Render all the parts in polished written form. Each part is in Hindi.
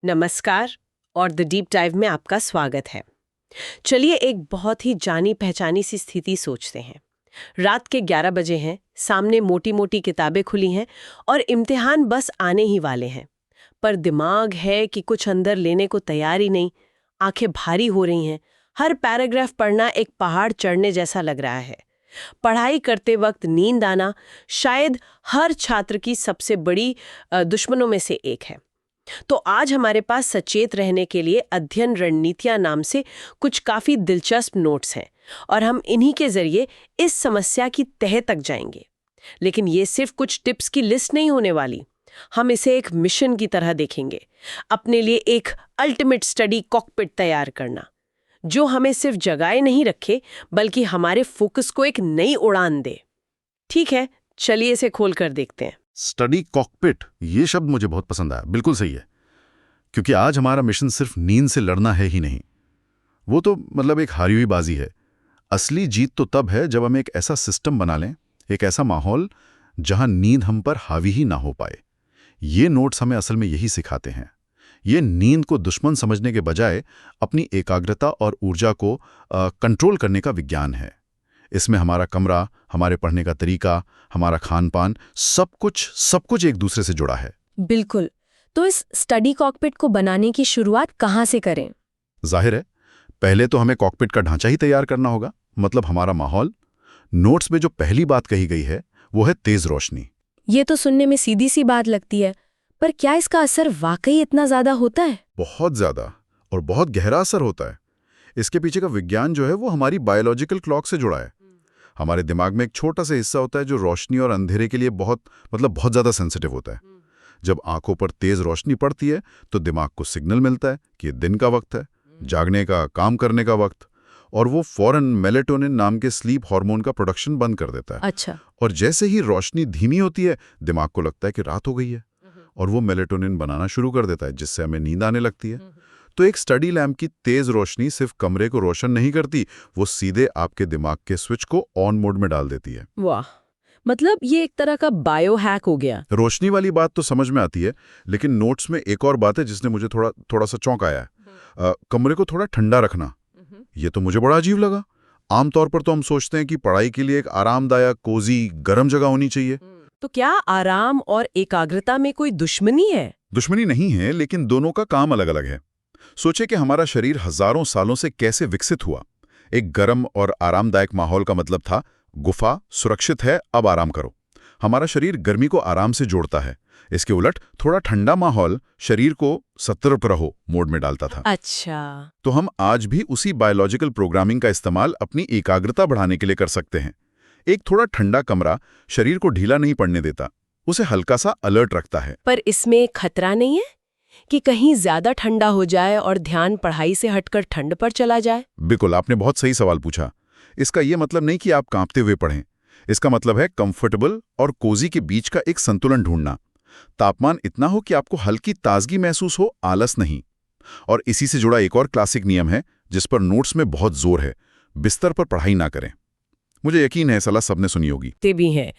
नमस्कार और द डीप डाइव में आपका स्वागत है। चलिए एक बहुत ही जानी पहचानी सी स्थिति सोचते हैं। रात के 11 बजे हैं, सामने मोटी मोटी किताबें खुली हैं और इम्तिहान बस आने ही वाले हैं। पर दिमाग है कि कुछ अंदर लेने को तैयार ही नहीं। आंखें भारी हो रही हैं। हर पैराग्राफ पढ़ना एक पहाड़ चढ़ने जैसा लग रहा है। पढ़ाई करते वक्त नींद आना शायद हर छात्र की सबसे बड़ी दुश्मनों में से एक है। तो आज हमारे पास सचेत रहने के लिए अध्ययन रणनीतियां नाम से कुछ काफी दिलचस्प नोट्स हैं और हम इन्हीं के जरिए इस समस्या की तह तक जाएंगे। लेकिन ये सिर्फ कुछ टिप्स की लिस्ट नहीं होने वाली। हम इसे एक मिशन की तरह देखेंगे, अपने लिए एक अल्टीमेट स्टडी कॉकपिट तैयार करना, जो हमें सिर्फ जगाए नहीं रखे बल्कि हमारे फोकस को एक नई उड़ान दे। ठीक है, चलिए इसे खोल कर देखते हैं। स्टडी कॉकपिट, ये शब्द मुझे बहुत पसंद आया। बिल्कुल सही है, क्योंकि आज हमारा मिशन सिर्फ नींद से लड़ना है ही नहीं। वो तो मतलब एक हारी हुई बाजी है। असली जीत तो तब है जब हम एक ऐसा सिस्टम बना लें, एक ऐसा माहौल जहां नींद हम पर हावी ही ना हो पाए। ये नोट्स हमें असल में यही सिखाते हैं। ये नींद को दुश्मन समझने के बजाय अपनी एकाग्रता और ऊर्जा को कंट्रोल करने का विज्ञान है। इसमें हमारा कमरा, हमारे पढ़ने का तरीका, हमारा खान पान, सब कुछ एक दूसरे से जुड़ा है। बिल्कुल। तो इस स्टडी कॉकपिट को बनाने की शुरुआत कहाँ से करें? जाहिर है, पहले तो हमें कॉकपिट का ढांचा ही तैयार करना होगा, मतलब हमारा माहौल। नोट्स में जो पहली बात कही गई है वो है तेज रोशनी। ये तो सुनने में सीधी सी बात लगती है, पर क्या इसका असर वाकई इतना ज्यादा होता है? बहुत ज्यादा और बहुत गहरा असर होता है। इसके पीछे का विज्ञान जो है वो हमारी बायोलॉजिकल क्लॉक से जुड़ा है। हमारे दिमाग में एक छोटा सा हिस्सा होता है जो रोशनी और अंधेरे के लिए बहुत ज्यादा सेंसिटिव होता है। जब आंखों पर तेज रोशनी पड़ती है तो दिमाग को सिग्नल मिलता है कि ये दिन का वक्त है, जागने का, काम करने का वक्त, और वो फौरन मेलेटोनिन नाम के स्लीप हार्मोन का प्रोडक्शन बंद कर देता है। अच्छा। और जैसे ही रोशनी धीमी होती है, दिमाग को लगता है कि रात हो गई है और वो मेलेटोनिन बनाना शुरू कर देता है, जिससे हमें नींद आने लगती है। तो एक स्टडी लैम्प की तेज रोशनी सिर्फ कमरे को रोशन नहीं करती, वो सीधे आपके दिमाग के स्विच को ऑन मोड में डाल देती है। वाह, मतलब ये एक तरह का बायो हैक हो गया। रोशनी वाली बात तो समझ में आती है, लेकिन नोट्स में एक और बात है जिसने मुझे थोड़ा सा चौंकाया है। कमरे को थोड़ा ठंडा रखना। ये तो मुझे बड़ा अजीब लगा। आमतौर पर तो हम सोचते हैं कि पढ़ाई के लिए एक आरामदायक, कोजी, गर्म जगह होनी चाहिए। तो क्या आराम और एकाग्रता में कोई दुश्मनी है? दुश्मनी नहीं है, लेकिन दोनों का काम अलग अलग है। सोचे कि हमारा शरीर हजारों सालों से कैसे विकसित हुआ। एक गर्म और आरामदायक माहौल का मतलब था गुफा सुरक्षित है, अब आराम करो। हमारा शरीर गर्मी को आराम से जोड़ता है। इसके उलट थोड़ा ठंडा माहौल शरीर को सतर्क रहो मोड में डालता था। अच्छा। तो हम आज भी उसी बायोलॉजिकल प्रोग्रामिंग का इस्तेमाल अपनी एकाग्रता बढ़ाने के लिए कर सकते हैं। एक थोड़ा ठंडा कमरा शरीर को ढीला नहीं पड़ने देता, उसे हल्का सा अलर्ट रखता है। पर इसमें खतरा नहीं है कि कहीं ज्यादा ठंडा हो जाए और ध्यान पढ़ाई से हटकर ठंड पर चला जाए? बिल्कुल, आपने बहुत सही सवाल पूछा। इसका यह मतलब नहीं कि आप कांपते हुए पढ़ें। इसका मतलब है कंफर्टेबल और कोजी के बीच का एक संतुलन ढूंढना। तापमान इतना हो कि आपको हल्की ताजगी महसूस हो, आलस नहीं। और इसी से जुड़ा एक और क्लासिक नियम है जिस पर नोट्स में बहुत जोर है: बिस्तर पर पढ़ाई ना करें। मुझे यकीन है सलाह सबने सुनी होगी। ते भी हैं।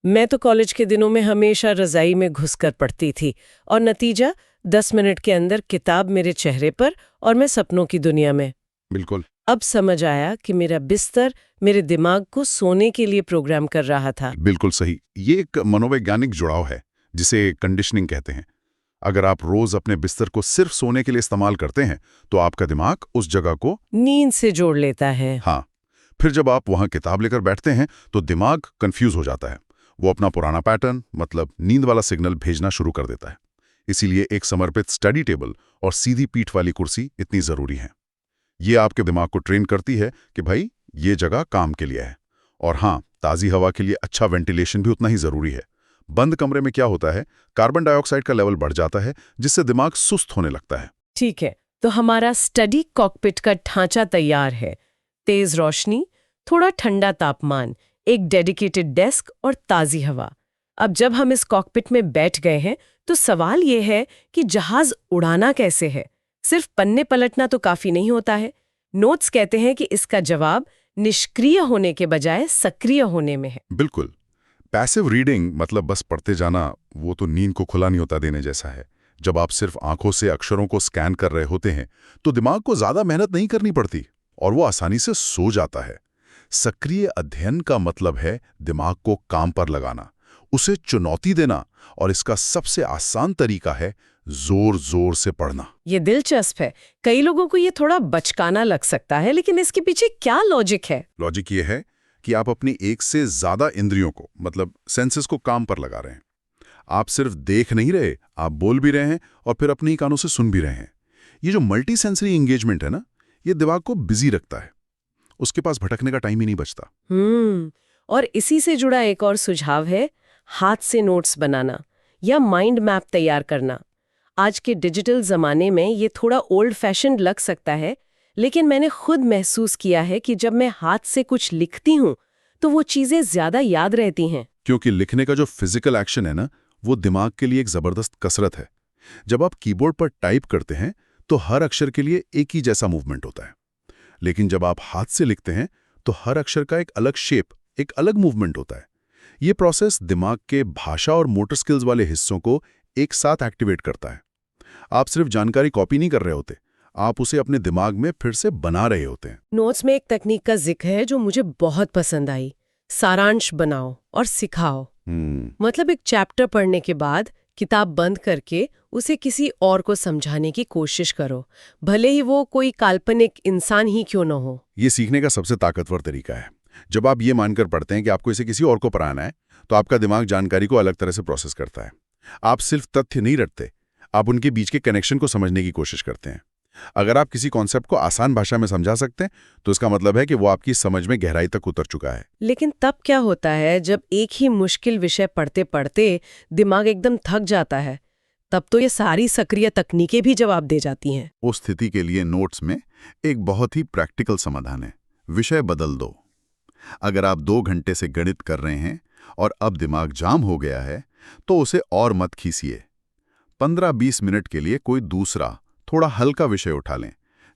मैं तो कॉलेज के दिनों में हमेशा रजाई में घुसकर पढ़ती थी और नतीजा 10 मिनट के अंदर किताब मेरे चेहरे पर और मैं सपनों की दुनिया में। बिल्कुल। अब समझ आया कि मेरा बिस्तर मेरे दिमाग को सोने के लिए प्रोग्राम कर रहा था। बिल्कुल सही। ये एक मनोवैज्ञानिक जुड़ाव है जिसे कंडीशनिंग कहते हैं। अगर आप रोज अपने बिस्तर को सिर्फ सोने के लिए इस्तेमाल करते हैं तो आपका दिमाग उस जगह को नींद से जोड़ लेता है। हाँ, फिर जब आप वहां किताब लेकर बैठते हैं तो दिमाग कंफ्यूज हो जाता है। वो अपना पुराना पैटर्न, मतलब नींद वाला सिग्नल भेजना शुरू कर देता है। इसीलिए एक समर्पित स्टडी टेबल और सीधी पीठ वाली कुर्सी इतनी जरूरी है। ये आपके दिमाग को ट्रेन करती है कि भाई ये जगह काम के लिए है। और हाँ, ताज़ी हवा के लिए अच्छा वेंटिलेशन भी उतना ही जरूरी है। बंद कमरे में क्या होता है, कार्बन डाइऑक्साइड का लेवल बढ़ जाता है, जिससे दिमाग सुस्त होने लगता है। ठीक है, तो हमारा स्टडी कॉकपिट का ढांचा तैयार है। तेज रोशनी, थोड़ा ठंडा तापमान, एक डेडिकेटेड डेस्क और ताज़ी हवा। अब जब हम इस कॉकपिट में बैठ गए हैं तो सवाल ये है कि जहाज उड़ाना कैसे है? सिर्फ पन्ने पलटना तो काफी नहीं होता है। नोट्स कहते हैं कि इसका जवाब निष्क्रिय होने के बजाय सक्रिय होने में है। बिल्कुल। पैसिव रीडिंग मतलब बस पढ़ते जाना, वो तो नींद को खुला न्योता देने जैसा है। जब आप सिर्फ आंखों से अक्षरों को स्कैन कर रहे होते हैं तो दिमाग को ज्यादा मेहनत नहीं करनी पड़ती और वो आसानी से सो जाता है। सक्रिय अध्ययन का मतलब है दिमाग को काम पर लगाना, उसे चुनौती देना, और इसका सबसे आसान तरीका है जोर जोर से पढ़ना। ये दिलचस्प है। कई लोगों को ये थोड़ा बचकाना लग सकता है, लेकिन इसके पीछे क्या लॉजिक है? लॉजिक ये है कि आप अपनी एक से ज्यादा इंद्रियों को, मतलब सेंसेस को, काम पर लगा रहे हैं। आप सिर्फ देख नहीं रहे, आप बोल भी रहे हैं और फिर अपनी कानों से सुन भी रहे हैं। ये जो मल्टी सेंसरी एंगेजमेंट है ना, ये दिमाग को बिजी रखता है, उसके पास भटकने का टाइम ही नहीं बचता। और इसी से जुड़ा एक और सुझाव है हाथ से नोट्स बनाना या माइंड मैप तैयार करना। आज के डिजिटल जमाने में ये थोड़ा ओल्ड फैशन लग सकता है, लेकिन मैंने खुद महसूस किया है कि जब मैं हाथ से कुछ लिखती हूँ तो वो चीजें ज्यादा याद रहती हैं। क्योंकि लिखने का जो फिजिकल एक्शन है ना, वो दिमाग के लिए एक जबरदस्त कसरत है। जब आप कीबोर्ड पर टाइप करते हैं तो हर अक्षर के लिए एक ही जैसा मूवमेंट होता है, लेकिन जब आप हाथ से लिखते हैं तो हर अक्षर का एक अलग शेप, एक अलग मूवमेंट होता है। ये प्रोसेस दिमाग के भाषा और मोटर स्किल्स वाले हिस्सों को एक साथ एक्टिवेट करता है। आप सिर्फ जानकारी कॉपी नहीं कर रहे होते, आप उसे अपने दिमाग में फिर से बना रहे होते हैं। नोट्स में एक तकनीक का जिक्र है जो मुझे बहुत पसंद आई, सारांश बनाओ और सिखाओ। मतलब एक चैप्टर पढ़ने के बाद किताब बंद करके उसे किसी और को समझाने की कोशिश करो, भले ही वो कोई काल्पनिक इंसान ही क्यों न हो। ये सीखने का सबसे ताकतवर तरीका है। जब आप ये मानकर पढ़ते हैं कि आपको इसे किसी और को पढ़ाना है, तो आपका दिमाग जानकारी को अलग तरह से प्रोसेस करता है। आप सिर्फ तथ्य नहीं रटते, आप उनके बीच के कनेक्शन को समझने की कोशिश करते हैं। अगर आप किसी कॉन्सेप्ट को आसान भाषा में समझा सकते हैं तो इसका मतलब है कि वो आपकी समझ में गहराई तक उतर चुका है। लेकिन तब क्या होता है जब एक ही मुश्किल विषय पढ़ते पढ़ते दिमाग एकदम थक जाता है? तब तो ये सारी सक्रिय तकनीकें भी जवाब दे जाती हैं। उस स्थिति के लिए नोट्स में एक बहुत ही प्रैक्टिकल समाधान है। विषय बदल दो। अगर आप 2 घंटे से गणित कर रहे हैं और अब दिमाग जाम हो गया है, तो उसे और मत खींचिए। 15-20 मिनट के लिए कोई दूसरा थोड़ा हल्का विषय उठा लें,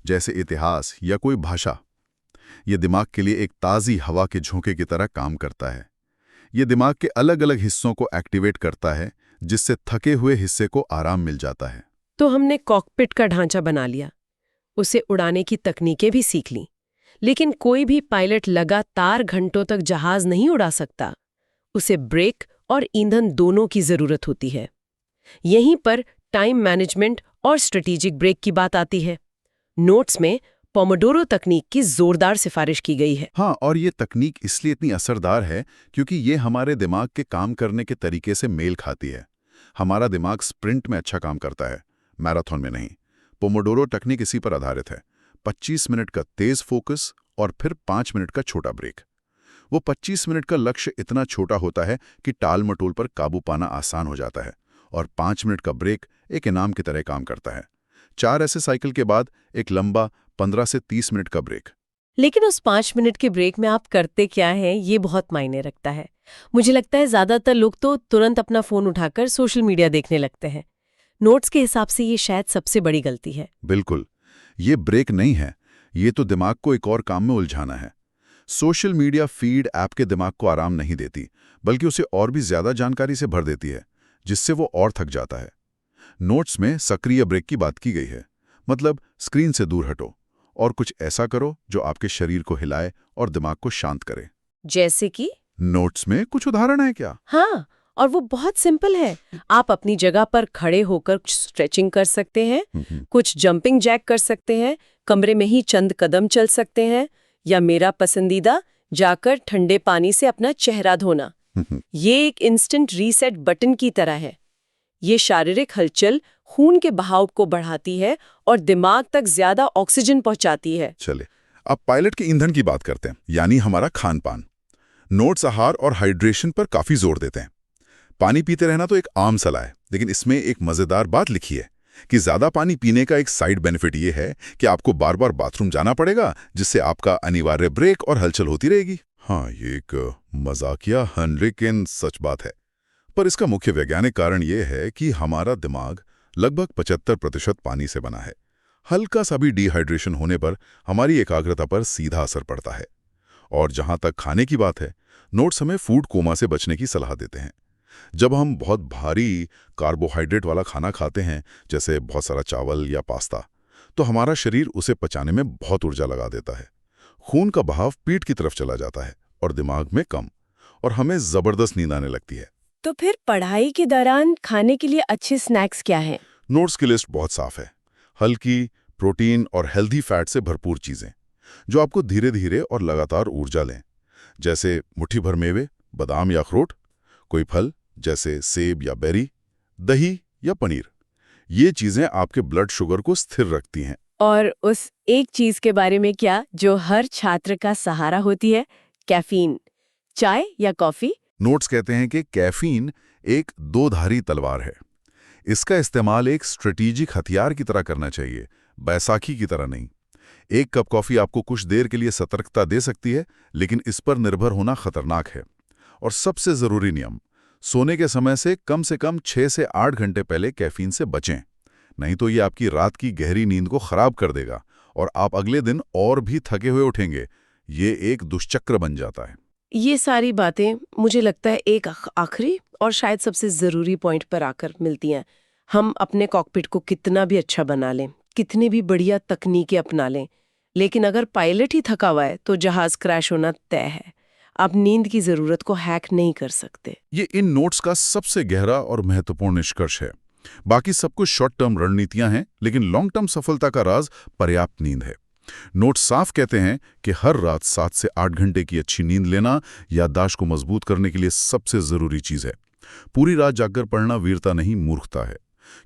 जैसे इतिहास या कोई भाषा। यह दिमाग के लिए एक ताज़ी हवा के झोंके की तरह काम करता है। यह दिमाग के अलग अलग हिस्सों को एक्टिवेट करता है, जिससे थके हुए हिस्से को आराम मिल जाता है। तो हमने कॉकपिट का ढांचा बना लिया, उसे उड़ाने की तकनीकें भी सीख ली, लेकिन कोई भी पायलट लगातार घंटों तक जहाज नहीं उड़ा सकता। उसे ब्रेक और ईंधन दोनों की जरूरत होती है। यहीं पर टाइम मैनेजमेंट और स्ट्रेटेजिक ब्रेक की बात आती है। नोट्स में पोमोडोरो तकनीक की जोरदार सिफारिश की गई है। हाँ, और ये तकनीक इसलिए इतनी असरदार है क्योंकि ये हमारे दिमाग के काम करने के तरीके से मेल खाती है। हमारा दिमाग स्प्रिंट में अच्छा काम करता है, मैराथन में नहीं। पोमोडोरो तकनीक इसी पर आधारित है। 25 मिनट का तेज फोकस और फिर 5 मिनट का छोटा ब्रेक। वो 25 मिनट का लक्ष्य इतना छोटा होता है कि टाल मटोल पर काबू पाना आसान हो जाता है, और 5 मिनट का ब्रेक एक इनाम की तरह काम करता है। 4 ऐसे साइकिल के बाद एक लंबा 15 से 30 मिनट का ब्रेक। लेकिन उस 5 मिनट के ब्रेक में आप करते क्या हैं, ये बहुत मायने रखता है। मुझे लगता है ज्यादातर लोग तो तुरंत अपना फोन उठाकर सोशल मीडिया देखने लगते हैं। नोट्स के हिसाब से ये शायद सबसे बड़ी गलती है। बिल्कुल, ये ब्रेक नहीं है, ये तो दिमाग को एक और काम में उलझाना है। सोशल मीडिया फीड ऐप के दिमाग को आराम नहीं देती, बल्कि उसे और भी ज्यादा जानकारी से भर देती है, जिससे वो और थक जाता है। नोट्स में सक्रिय ब्रेक की बात की गई है, मतलब स्क्रीन से दूर हटो और कुछ ऐसा करो जो आपके शरीर को हिलाए और दिमाग को शांत करे। जैसे कि नोट्स में कुछ उदाहरण है क्या? हाँ, और वो बहुत सिंपल है। आप अपनी जगह पर खड़े होकर कुछ स्ट्रेचिंग कर सकते हैं, कुछ जंपिंग जैक कर सकते हैं, कमरे में ही चंद कदम चल सकते हैं, या मेरा पसंदीदा, जाकर ठंडे पानी से अपना चेहरा धोना। ये एक इंस्टेंट रीसेट बटन की तरह है। ये शारीरिक हलचल खून के बहाव को बढ़ाती है और दिमाग तक ज्यादा ऑक्सीजन पहुंचाती है। चले, अब पायलट के ईंधन की बात करते हैं, यानी हमारा खान पान। नोट्स आहार और हाइड्रेशन पर काफी जोर देते हैं। पानी पीते रहना तो एक आम सलाह है, लेकिन इसमें एक मजेदार बात लिखी है कि ज्यादा पानी पीने का एक साइड बेनिफिट ये है कि आपको बार बार बाथरूम जाना पड़ेगा, जिससे आपका अनिवार्य ब्रेक और हलचल होती रहेगी। हाँ, ये एक मजाकिया लेकिन सच बात है। पर इसका मुख्य वैज्ञानिक कारण यह है कि हमारा दिमाग लगभग 75% पानी से बना है। हल्का सा भी डिहाइड्रेशन होने पर हमारी एकाग्रता पर सीधा असर पड़ता है। और जहां तक खाने की बात है, नोट्स हमें फूड कोमा से बचने की सलाह देते हैं। जब हम बहुत भारी कार्बोहाइड्रेट वाला खाना खाते हैं, जैसे बहुत सारा चावल या पास्ता, तो हमारा शरीर उसे पचाने में बहुत ऊर्जा लगा देता है। खून का बहाव पीठ की तरफ चला जाता है और दिमाग में कम, और हमें जबरदस्त नींद आने लगती है। तो फिर पढ़ाई के दौरान खाने के लिए अच्छे स्नैक्स क्या हैं? नोट्स की लिस्ट बहुत साफ है। हल्की, प्रोटीन और हेल्दी फैट से भरपूर चीजें जो आपको धीरे धीरे और लगातार ऊर्जा लें, जैसे मुट्ठी भर मेवे, बादाम या अखरोट, कोई फल जैसे सेब या बेरी, दही या पनीर। ये चीजें आपके ब्लड शुगर को स्थिर रखती हैं। और उस एक चीज के बारे में क्या जो हर छात्र का सहारा होती है, कैफीन, चाय या कॉफी? नोट्स कहते हैं कि कैफीन एक दो-धारी तलवार है। इसका इस्तेमाल एक स्ट्रेटेजिक हथियार की तरह करना चाहिए, बैसाखी की तरह नहीं। एक कप कॉफी आपको कुछ देर के लिए सतर्कता दे सकती है, लेकिन इस पर निर्भर होना खतरनाक है। और सबसे जरूरी नियम, सोने के समय से कम 6 से 8 घंटे पहले कैफीन से बचें, नहीं तो ये आपकी रात की गहरी नींद को खराब कर देगा और आप अगले दिन और भी थके हुए उठेंगे। ये एक दुष्चक्र बन जाता है। ये सारी बातें मुझे लगता है एक आखिरी और शायद सबसे ज़रूरी पॉइंट पर आकर मिलती हैं। हम अपने कॉकपिट को कितना भी अच्छा बना लें, कितनी भी बढ़िया तकनीकें अपना लें, लेकिन अगर पायलट ही थका हुआ है तो जहाज क्रैश होना तय है। आप नींद की ज़रूरत को हैक नहीं कर सकते। ये इन नोट्स का सबसे गहरा और महत्वपूर्ण निष्कर्ष है। बाकी सब कुछ शॉर्ट टर्म रणनीतियां हैं, लेकिन लॉन्ग टर्म सफलता का राज पर्याप्त नींद है। नोट्स साफ कहते हैं कि हर रात 7 से 8 घंटे की अच्छी नींद लेना याददाश्त को मजबूत करने के लिए सबसे जरूरी चीज है। पूरी रात जागकर पढ़ना वीरता नहीं, मूर्खता है,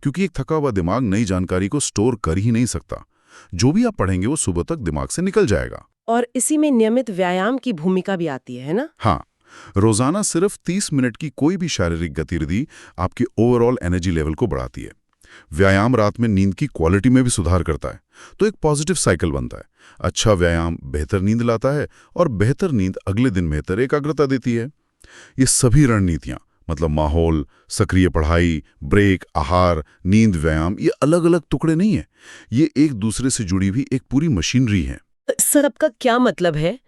क्योंकि एक थका हुआ दिमाग नई जानकारी को स्टोर कर ही नहीं सकता। जो भी आप पढ़ेंगे वो सुबह तक दिमाग से निकल जाएगा। और इसी में नियमित व्यायाम की भूमिका भी आती है ना? हाँ, रोजाना सिर्फ 30 मिनट की कोई भी शारीरिक गतिविधि आपकी ओवरऑल एनर्जी लेवल को बढ़ाती है। व्यायाम रात में नींद की क्वालिटी में भी सुधार करता है, तो एक पॉजिटिव साइकिल बनता है। अच्छा व्यायाम बेहतर नींद लाता है और बेहतर नींद अगले दिन बेहतर एकाग्रता देती है। ये सभी रणनीतियां, मतलब माहौल, सक्रिय पढ़ाई, ब्रेक, आहार, नींद, व्यायाम, ये अलग अलग टुकड़े नहीं है। ये एक दूसरे से जुड़ी हुई एक पूरी मशीनरी है। सर, आपका क्या मतलब है?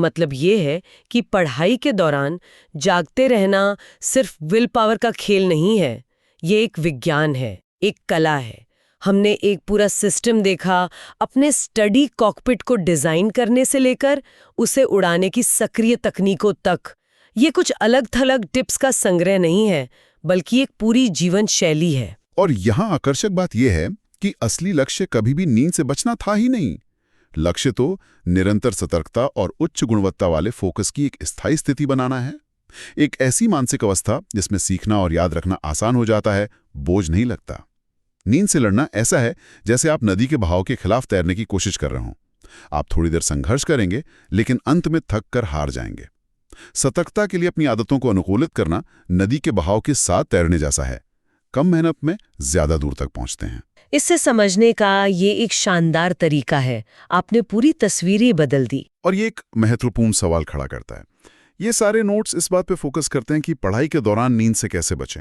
मतलब ये है कि पढ़ाई के दौरान जागते रहना सिर्फ विल पावर का खेल नहीं है, ये एक विज्ञान है, एक कला है। हमने एक पूरा सिस्टम देखा, अपने स्टडी कॉकपिट को डिजाइन करने से लेकर उसे उड़ाने की सक्रिय तकनीकों तक। ये कुछ अलग थलग टिप्स का संग्रह नहीं है, बल्कि एक पूरी जीवन शैली है। और यहाँ आकर्षक बात यह है कि असली लक्ष्य कभी भी नींद से बचना था ही नहीं। लक्ष्य तो निरंतर सतर्कता और उच्च गुणवत्ता वाले फोकस की एक स्थायी स्थिति बनाना है। एक ऐसी मानसिक अवस्था जिसमें सीखना और याद रखना आसान हो जाता है, बोझ नहीं लगता। नींद से लड़ना ऐसा है जैसे आप नदी के बहाव के खिलाफ तैरने की कोशिश कर रहे हो। आप थोड़ी देर संघर्ष करेंगे, लेकिन अंत में थक कर हार जाएंगे। सतर्कता के लिए अपनी आदतों को अनुकूलित करना नदी के बहाव के साथ तैरने जैसा है। कम मेहनत में ज्यादा दूर तक पहुंचते हैं। इससे समझने का ये एक शानदार तरीका है। आपने पूरी तस्वीर ही बदल दी। और ये एक महत्वपूर्ण सवाल खड़ा करता है। ये सारे नोट्स इस बात पे फोकस करते हैं कि पढ़ाई के दौरान नींद से कैसे बचें,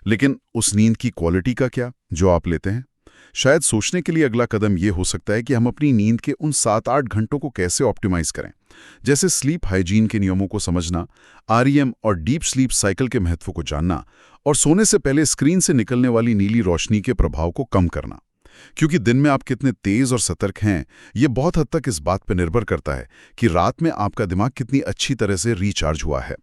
लेकिन उस नींद की क्वालिटी का क्या जो आप लेते हैं? शायद सोचने के लिए अगला कदम ये हो सकता है कि हम अपनी नींद के उन 7-8 घंटों को कैसे ऑप्टिमाइज करें। जैसे स्लीप हाइजीन के नियमों को समझना, REM और डीप स्लीप साइकिल के महत्व को जानना, और सोने से पहले स्क्रीन से निकलने वाली नीली रोशनी के प्रभाव को कम करना। क्योंकि दिन में आप कितने तेज और सतर्क हैं, ये बहुत हद तक इस बात पर निर्भर करता है कि रात में आपका दिमाग कितनी अच्छी तरह से रिचार्ज हुआ है।